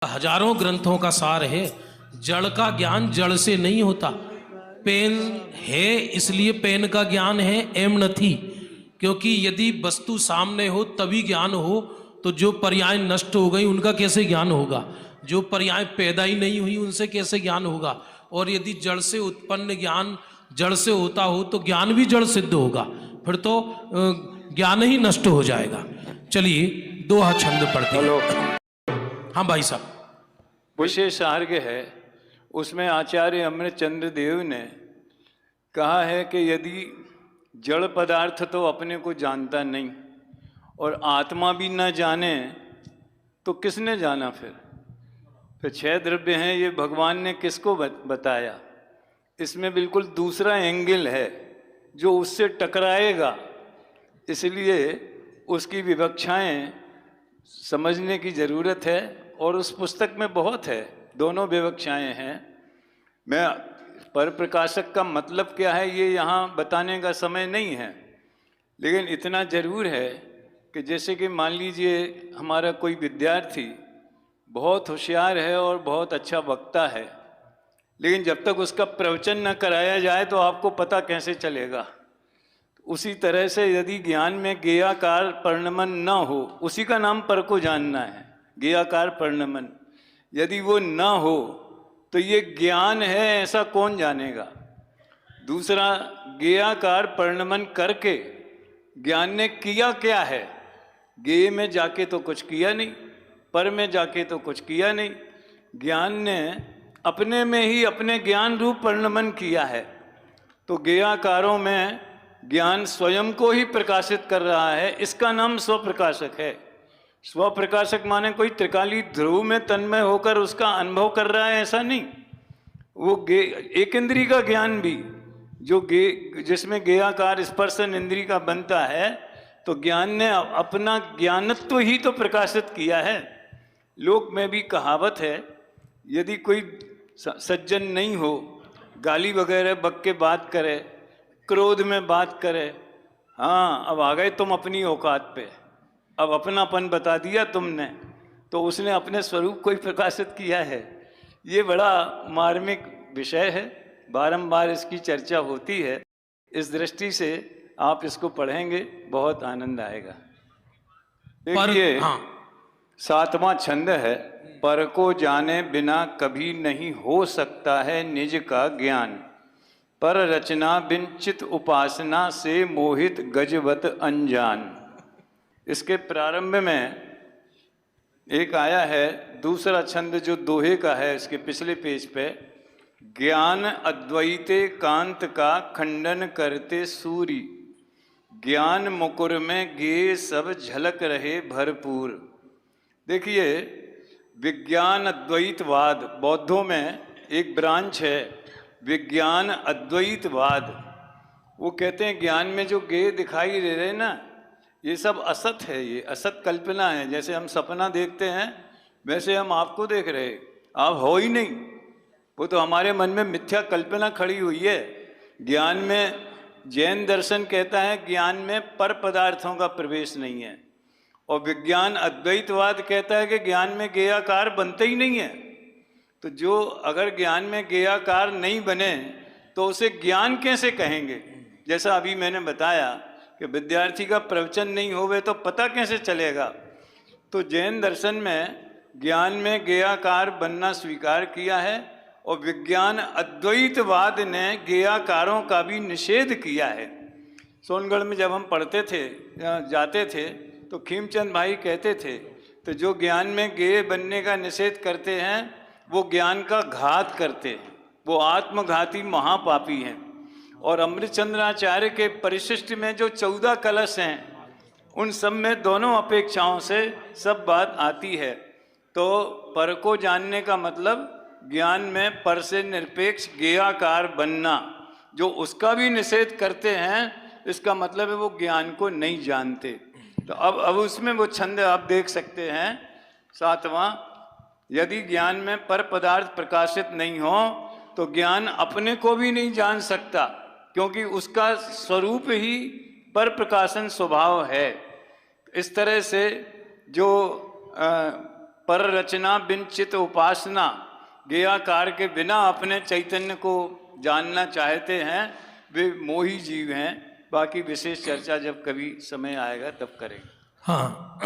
हजारों ग्रंथों का सार है। जड़ का ज्ञान जड़ से नहीं होता। पेन है इसलिए पेन का ज्ञान है, एम नथी। क्योंकि यदि वस्तु सामने हो तभी ज्ञान हो, तो जो पर्याय नष्ट हो गई उनका कैसे ज्ञान होगा? जो पर्याय पैदा ही नहीं हुई उनसे कैसे ज्ञान होगा? और यदि जड़ से उत्पन्न ज्ञान जड़ से होता हो तो ज्ञान भी जड़ सिद्ध होगा, फिर तो ज्ञान ही नष्ट हो जाएगा। चलिए दोहा छंद पढ़ते हैं। हाँ भाई साहब। विशेषार्घ है, उसमें आचार्य अमृतचंद्र देव ने कहा है कि यदि जड़ पदार्थ तो अपने को जानता नहीं और आत्मा भी न जाने तो किसने जाना? फिर छह द्रव्य हैं, ये भगवान ने किसको बताया? इसमें बिल्कुल दूसरा एंगल है जो उससे टकराएगा, इसलिए उसकी विवक्षाएं समझने की ज़रूरत है। और उस पुस्तक में बहुत है, दोनों विवक्षाएं हैं। मैं पर प्रकाशक का मतलब क्या है ये यहाँ बताने का समय नहीं है, लेकिन इतना ज़रूर है कि जैसे कि मान लीजिए हमारा कोई विद्यार्थी बहुत होशियार है और बहुत अच्छा वक्ता है, लेकिन जब तक उसका प्रवचन न कराया जाए तो आपको पता कैसे चलेगा? उसी तरह से यदि ज्ञान में ज्ञेयाकार परिणमन न हो, उसी का नाम पर को जानना है, ज्ञेयाकार परिणमन। यदि वो न हो तो ये ज्ञान है ऐसा कौन जानेगा? दूसरा, ज्ञेयाकार परिणमन करके ज्ञान ने किया क्या है? ज्ञेय में जाके तो कुछ किया नहीं, पर में जाके तो कुछ किया नहीं। ज्ञान ने अपने में ही अपने ज्ञान रूप परिणमन किया है। तो ज्ञेयाकारों में ज्ञान स्वयं को ही प्रकाशित कर रहा है, इसका नाम स्वप्रकाशक है। स्वप्रकाशक माने कोई त्रिकाली ध्रुव में तन्मय होकर उसका अनुभव कर रहा है, ऐसा नहीं। वो एक इंद्री का ज्ञान भी जो जिसमें ज्ञेयाकार स्पर्शन इंद्री का बनता है, तो ज्ञान ने अपना ज्ञानत्व ही तो प्रकाशित किया है। लोक में भी कहावत है, यदि कोई सज्जन नहीं हो, गाली वगैरह बक के बात करे, क्रोध में बात करे, हाँ अब आ गए तुम अपनी औकात पे, अब अपनापन बता दिया तुमने, तो उसने अपने स्वरूप को ही प्रकाशित किया है। ये बड़ा मार्मिक विषय है, बारंबार इसकी चर्चा होती है। इस दृष्टि से आप इसको पढ़ेंगे, बहुत आनंद आएगा। देखिए, हाँ। 7वां छंद है, पर को जाने बिना कभी नहीं हो सकता है निज का ज्ञान, पर रचना बिन चित उपासना से मोहित गजवत अनजान। इसके प्रारंभ में एक आया है, दूसरा छंद जो दोहे का है, इसके पिछले पेज पे, ज्ञान अद्वैते कांत का खंडन करते सूरी, ज्ञान मुकुर में गे सब झलक रहे भरपूर। देखिए, विज्ञान अद्वैतवाद बौद्धों में एक ब्रांच है, विज्ञान अद्वैतवाद। वो कहते हैं ज्ञान में जो गे दिखाई दे रहे ना, ये सब असत है, ये असत कल्पना है। जैसे हम सपना देखते हैं वैसे हम आपको देख रहे, आप हो ही नहीं, वो तो हमारे मन में मिथ्या कल्पना खड़ी हुई है। ज्ञान में जैन दर्शन कहता है ज्ञान में पर पदार्थों का प्रवेश नहीं है, और विज्ञान अद्वैतवाद कहता है कि ज्ञान में ज्ञेयाकार बनते ही नहीं है। तो जो अगर ज्ञान में ज्ञेयाकार नहीं बने तो उसे ज्ञान कैसे कहेंगे? जैसा अभी मैंने बताया कि विद्यार्थी का प्रवचन नहीं होवे तो पता कैसे चलेगा? तो जैन दर्शन में ज्ञान में ज्ञेयाकार बनना स्वीकार किया है, और विज्ञान अद्वैतवाद ने ज्ञेयाकारों का भी निषेध किया है। सोनगढ़ में जब हम पढ़ते थे, जाते थे, तो खीमचंद भाई कहते थे, तो जो ज्ञान में ज्ञेय बनने का निषेध करते हैं वो ज्ञान का घात करते हैं, वो आत्मघाती महापापी हैं। और अमृतचंद्राचार्य के परिशिष्ट में जो 14 कलश हैं, उन सब में दोनों अपेक्षाओं से सब बात आती है। तो पर को जानने का मतलब ज्ञान में पर से निरपेक्ष ज्ञेयाकार बनना, जो उसका भी निषेध करते हैं, इसका मतलब है वो ज्ञान को नहीं जानते। तो अब उसमें वो छंद आप देख सकते हैं, 7वां, यदि ज्ञान में पर पदार्थ प्रकाशित नहीं हो तो ज्ञान अपने को भी नहीं जान सकता, क्योंकि उसका स्वरूप ही पर प्रकाशन स्वभाव है। इस तरह से जो पर रचना बिन चित उपासना, ज्ञेयाकार के बिना अपने चैतन्य को जानना चाहते हैं वे मोही जीव हैं। बाकी विशेष चर्चा जब कभी समय आएगा तब करेंगे। हाँ।